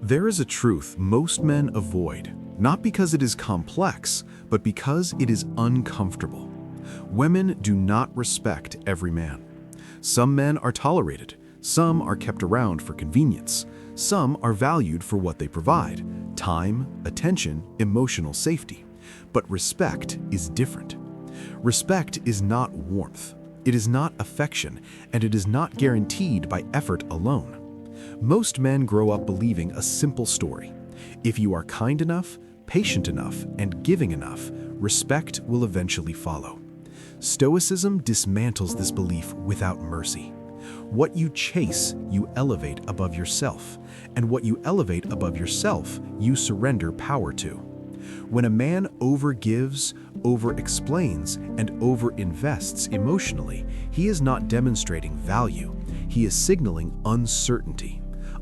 There is a truth most men avoid, not because it is complex, but because it is uncomfortable. Women do not respect every man. Some men are tolerated, some are kept around for convenience, some are valued for what they provide: time, attention, emotional safety. But respect is different. Respect is not warmth, it is not affection, and it is not guaranteed by effort alone. Most men grow up believing a simple story: if you are kind enough, patient enough, and giving enough, respect will eventually follow. Stoicism dismantles this belief without mercy. What you chase, you elevate above yourself, and what you elevate above yourself, you surrender power to. When a man overgives, over-explains, and over-invests emotionally, he is not demonstrating value. He is signaling uncertainty.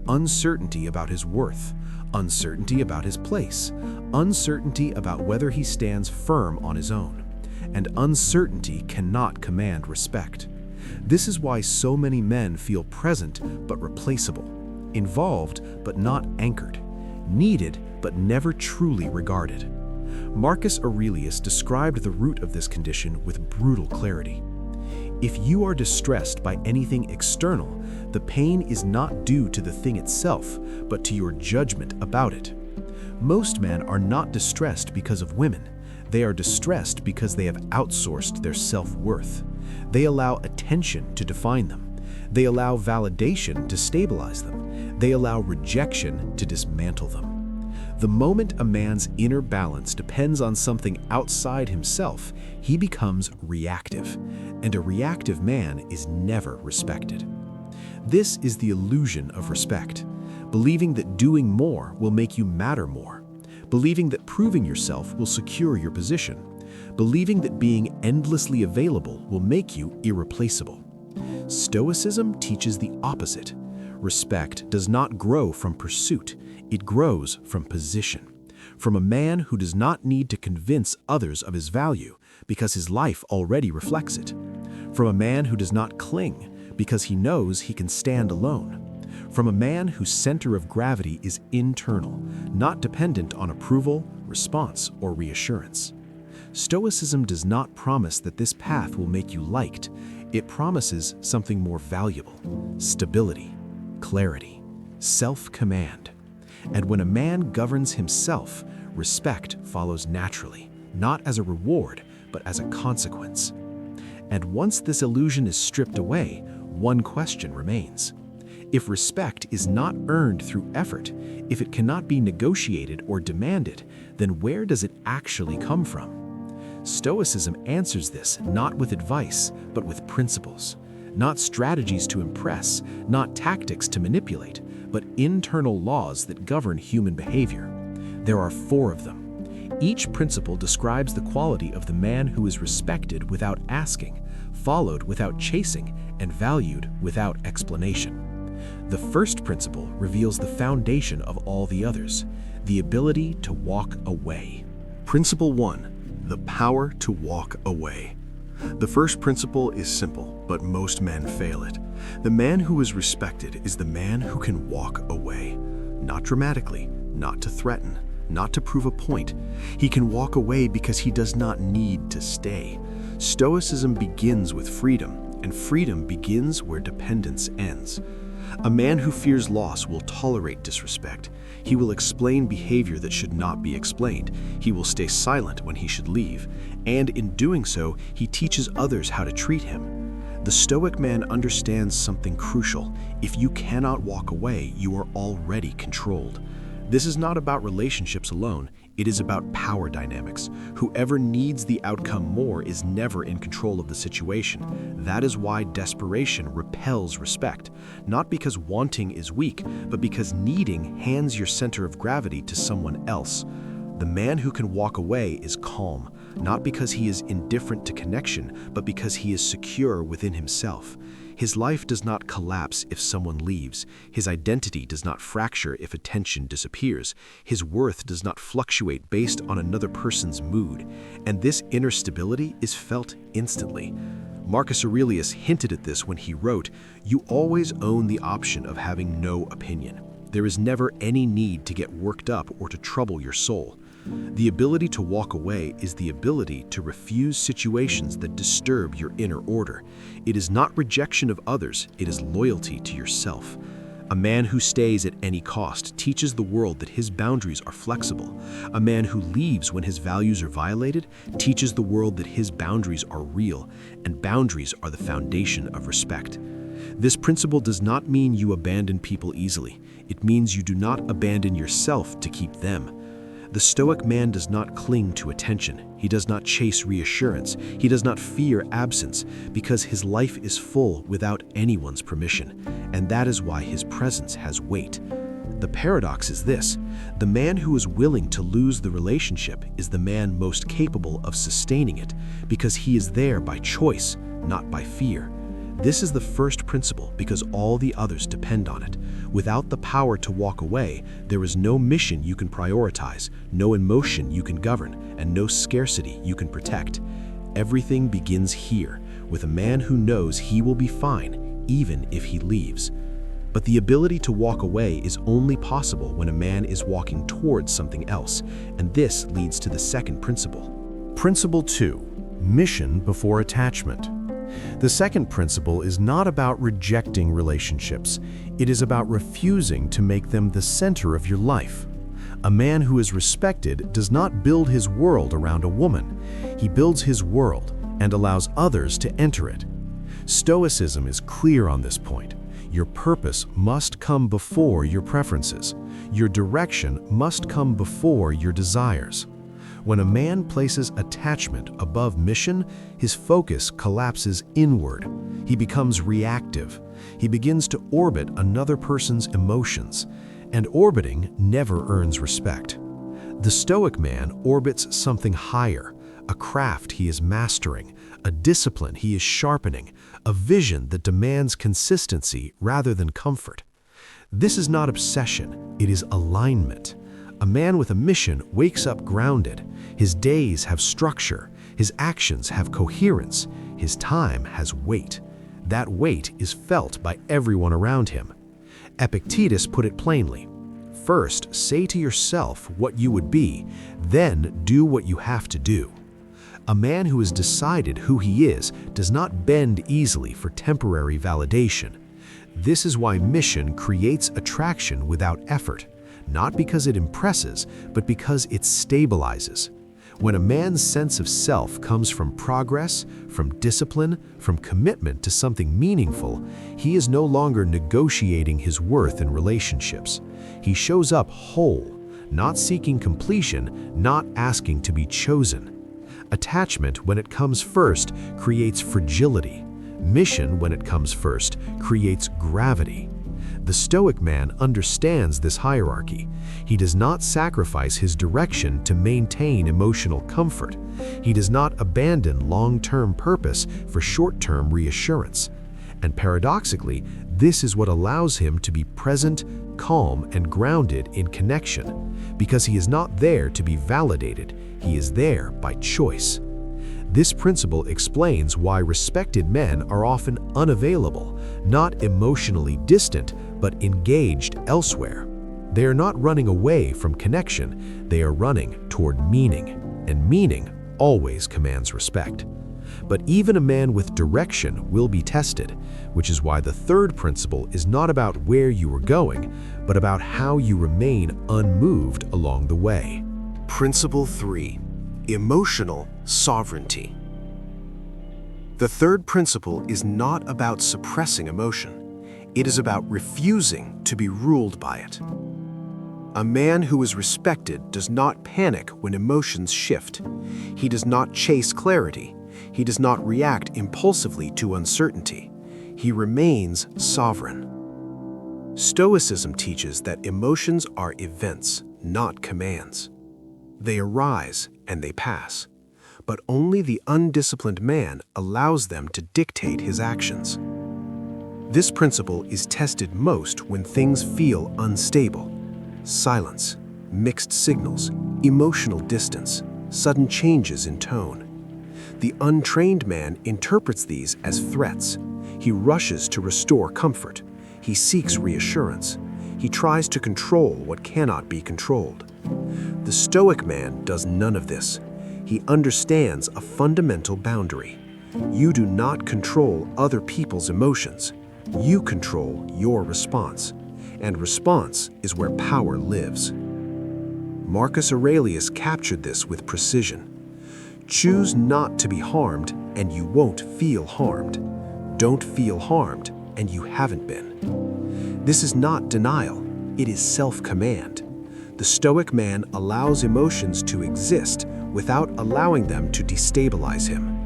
Uncertainty about his worth, uncertainty about his place, uncertainty about whether he stands firm on his own. And uncertainty cannot command respect. This is why so many men feel present but replaceable, involved but not anchored, needed but never truly regarded. Marcus Aurelius described the root of this condition with brutal clarity. If you are distressed by anything external, the pain is not due to the thing itself, but to your judgment about it. Most men are not distressed because of women. They are distressed because they have outsourced their self-worth. They allow attention to define them. They allow validation to stabilize them. They allow rejection to dismantle them. The moment a man's inner balance depends on something outside himself, he becomes reactive, and a reactive man is never respected. This is the illusion of respect, believing that doing more will make you matter more, believing that proving yourself will secure your position, believing that being endlessly available will make you irreplaceable. Stoicism teaches the opposite. Respect does not grow from pursuit, it grows from position. From a man who does not need to convince others of his value because his life already reflects it. From a man who does not cling because he knows he can stand alone. From a man whose center of gravity is internal, not dependent on approval, response, or reassurance. Stoicism does not promise that this path will make you liked. It promises something more valuable: stability, clarity, self-command. And when a man governs himself, respect follows naturally, not as a reward, but as a consequence. And once this illusion is stripped away, one question remains. If respect is not earned through effort, if it cannot be negotiated or demanded, then where does it actually come from? Stoicism answers this not with advice, but with principles. Not strategies to impress, not tactics to manipulate, but internal laws that govern human behavior. There are 4 of them. Each principle describes the quality of the man who is respected without asking, followed without chasing, and valued without explanation. The first principle reveals the foundation of all the others: the ability to walk away. Principle 1: the power to walk away. The first principle is simple, but most men fail it. The man who is respected is the man who can walk away. Not dramatically, not to threaten, not to prove a point. He can walk away because he does not need to stay. Stoicism begins with freedom, and freedom begins where dependence ends. A man who fears loss will tolerate disrespect. He will explain behavior that should not be explained. He will stay silent when he should leave. And in doing so, he teaches others how to treat him. The Stoic man understands something crucial. If you cannot walk away, you are already controlled. This is not about relationships alone. It is about power dynamics. Whoever needs the outcome more is never in control of the situation. That is why desperation repels respect. Not because wanting is weak, but because needing hands your center of gravity to someone else. The man who can walk away is calm, not because he is indifferent to connection, but because he is secure within himself. His life does not collapse if someone leaves. His identity does not fracture if attention disappears. His worth does not fluctuate based on another person's mood. And this inner stability is felt instantly. Marcus Aurelius hinted at this when he wrote, "You always own the option of having no opinion." There is never any need to get worked up or to trouble your soul. The ability to walk away is the ability to refuse situations that disturb your inner order. It is not rejection of others, it is loyalty to yourself. A man who stays at any cost teaches the world that his boundaries are flexible. A man who leaves when his values are violated teaches the world that his boundaries are real, and boundaries are the foundation of respect. This principle does not mean you abandon people easily. It means you do not abandon yourself to keep them. The Stoic man does not cling to attention. He does not chase reassurance. He does not fear absence, because his life is full without anyone's permission, and that is why his presence has weight. The paradox is this: the man who is willing to lose the relationship is the man most capable of sustaining it, because he is there by choice, not by fear. This is the first principle because all the others depend on it. Without the power to walk away, there is no mission you can prioritize, no emotion you can govern, and no scarcity you can protect. Everything begins here, with a man who knows he will be fine, even if he leaves. But the ability to walk away is only possible when a man is walking towards something else, and this leads to the second principle. Principle 2. Mission before attachment. The second principle is not about rejecting relationships. It is about refusing to make them the center of your life. A man who is respected does not build his world around a woman. He builds his world and allows others to enter it. Stoicism is clear on this point. Your purpose must come before your preferences. Your direction must come before your desires. When a man places attachment above mission, his focus collapses inward. He becomes reactive. He begins to orbit another person's emotions, and orbiting never earns respect. The Stoic man orbits something higher, a craft he is mastering, a discipline he is sharpening, a vision that demands consistency rather than comfort. This is not obsession, it is alignment. A man with a mission wakes up grounded. His days have structure. His actions have coherence. His time has weight. That weight is felt by everyone around him. Epictetus put it plainly. First, say to yourself what you would be, then do what you have to do. A man who has decided who he is does not bend easily for temporary validation. This is why mission creates attraction without effort. Not because it impresses, but because it stabilizes. When a man's sense of self comes from progress, from discipline, from commitment to something meaningful, he is no longer negotiating his worth in relationships. He shows up whole, not seeking completion, not asking to be chosen. Attachment, when it comes first, creates fragility. Mission, when it comes first, creates gravity. The Stoic man understands this hierarchy. He does not sacrifice his direction to maintain emotional comfort. He does not abandon long-term purpose for short-term reassurance. And paradoxically, this is what allows him to be present, calm, and grounded in connection. Because he is not there to be validated, he is there by choice. This principle explains why respected men are often unavailable, not emotionally distant, but engaged elsewhere. They are not running away from connection, they are running toward meaning, and meaning always commands respect. But even a man with direction will be tested, which is why the third principle is not about where you are going, but about how you remain unmoved along the way. Principle 3. Emotional sovereignty. The third principle is not about suppressing emotion. It is about refusing to be ruled by it. A man who is respected does not panic when emotions shift. He does not chase clarity. He does not react impulsively to uncertainty. He remains sovereign. Stoicism teaches that emotions are events, not commands. They arise and they pass, but only the undisciplined man allows them to dictate his actions. This principle is tested most when things feel unstable. Silence, mixed signals, emotional distance, sudden changes in tone. The untrained man interprets these as threats. He rushes to restore comfort. He seeks reassurance. He tries to control what cannot be controlled. The Stoic man does none of this. He understands a fundamental boundary. You do not control other people's emotions. You control your response. And response is where power lives. Marcus Aurelius captured this with precision. Choose not to be harmed, and you won't feel harmed. Don't feel harmed, and you haven't been. This is not denial, it is self-command. The Stoic man allows emotions to exist without allowing them to destabilize him.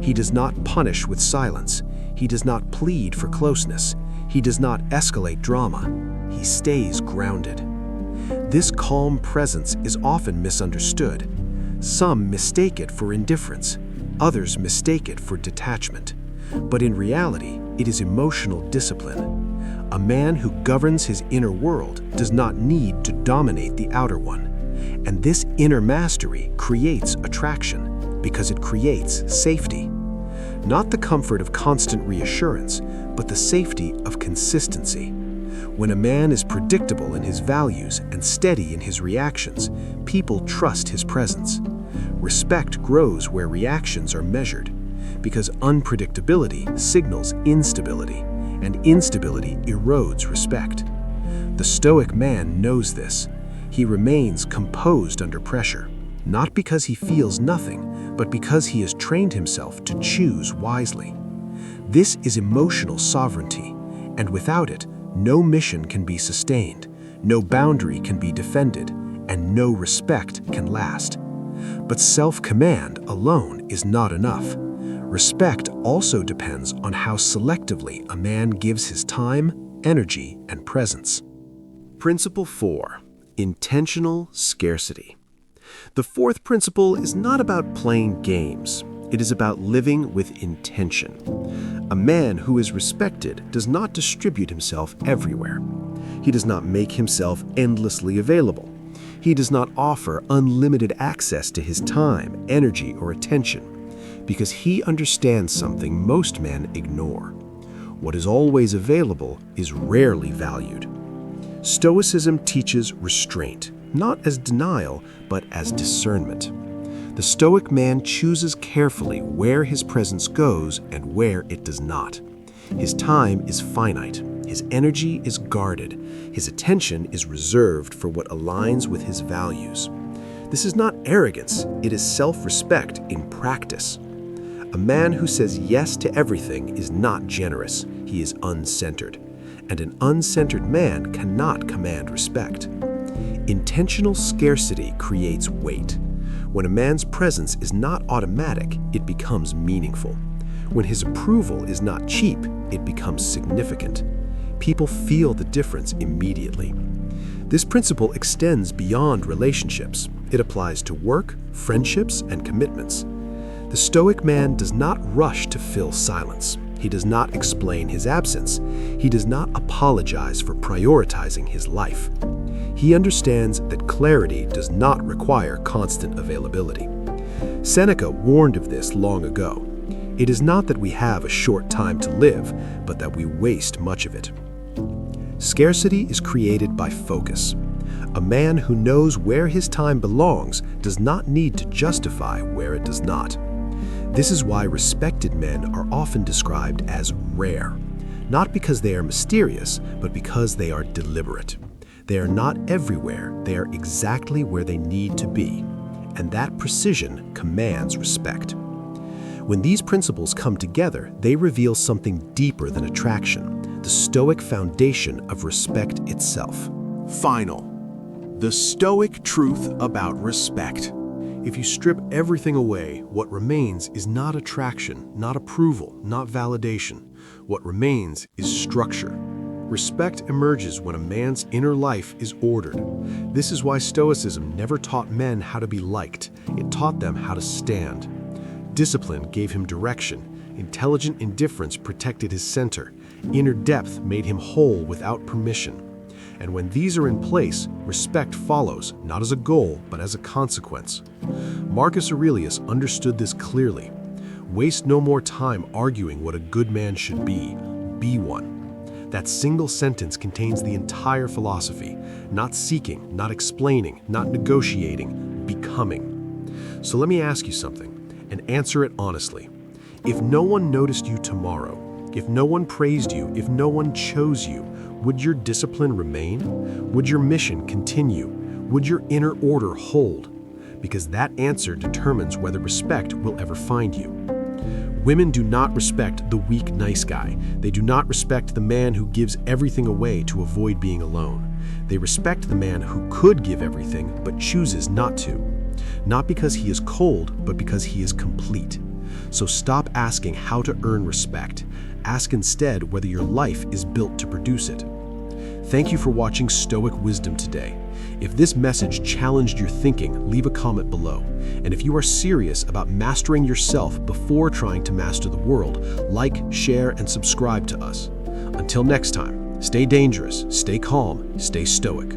He does not punish with silence. He does not plead for closeness. He does not escalate drama. He stays grounded. This calm presence is often misunderstood. Some mistake it for indifference. Others mistake it for detachment. But in reality, it is emotional discipline. A man who governs his inner world does not need to dominate the outer one. And this inner mastery creates attraction because it creates safety. Not the comfort of constant reassurance, but the safety of consistency. When a man is predictable in his values and steady in his reactions, people trust his presence. Respect grows where reactions are measured, because unpredictability signals instability, and instability erodes respect. The Stoic man knows this. He remains composed under pressure, not because he feels nothing, but because he has trained himself to choose wisely. This is emotional sovereignty, and without it, no mission can be sustained, no boundary can be defended, and no respect can last. But self-command alone is not enough. Respect also depends on how selectively a man gives his time, energy, and presence. Principle 4. Intentional scarcity. The fourth principle is not about playing games. It is about living with intention. A man who is respected does not distribute himself everywhere. He does not make himself endlessly available. He does not offer unlimited access to his time, energy, or attention, because he understands something most men ignore. What is always available is rarely valued. Stoicism teaches restraint, not as denial, but as discernment. The Stoic man chooses carefully where his presence goes and where it does not. His time is finite, his energy is guarded, his attention is reserved for what aligns with his values. This is not arrogance, it is self-respect in practice. A man who says yes to everything is not generous, he is uncentered. And an uncentered man cannot command respect. Intentional scarcity creates weight. When a man's presence is not automatic, it becomes meaningful. When his approval is not cheap, it becomes significant. People feel the difference immediately. This principle extends beyond relationships. It applies to work, friendships, and commitments. The Stoic man does not rush to fill silence. He does not explain his absence. He does not apologize for prioritizing his life. He understands that clarity does not require constant availability. Seneca warned of this long ago. It is not that we have a short time to live, but that we waste much of it. Scarcity is created by focus. A man who knows where his time belongs does not need to justify where it does not. This is why respected men are often described as rare, not because they are mysterious, but because they are deliberate. They are not everywhere, they are exactly where they need to be, and that precision commands respect. When these principles come together, they reveal something deeper than attraction, the Stoic foundation of respect itself. Final. The Stoic truth about respect. If you strip everything away, what remains is not attraction, not approval, not validation. What remains is structure. Respect emerges when a man's inner life is ordered. This is why Stoicism never taught men how to be liked. It taught them how to stand. Discipline gave him direction. Intelligent indifference protected his center. Inner depth made him whole without permission. And when these are in place, respect follows, not as a goal, but as a consequence. Marcus Aurelius understood this clearly. Waste no more time arguing what a good man should be one. That single sentence contains the entire philosophy. Not seeking, not explaining, not negotiating, becoming. So let me ask you something, and answer it honestly. If no one noticed you tomorrow, if no one praised you, if no one chose you, would your discipline remain? Would your mission continue? Would your inner order hold? Because that answer determines whether respect will ever find you. Women do not respect the weak, nice guy. They do not respect the man who gives everything away to avoid being alone. They respect the man who could give everything but chooses not to. Not because he is cold, but because he is complete. So stop asking how to earn respect. Ask instead whether your life is built to produce it. Thank you for watching Stoic Wisdom Today. If this message challenged your thinking, leave a comment below. And if you are serious about mastering yourself before trying to master the world, like, share, and subscribe to us. Until next time, stay dangerous, stay calm, stay stoic.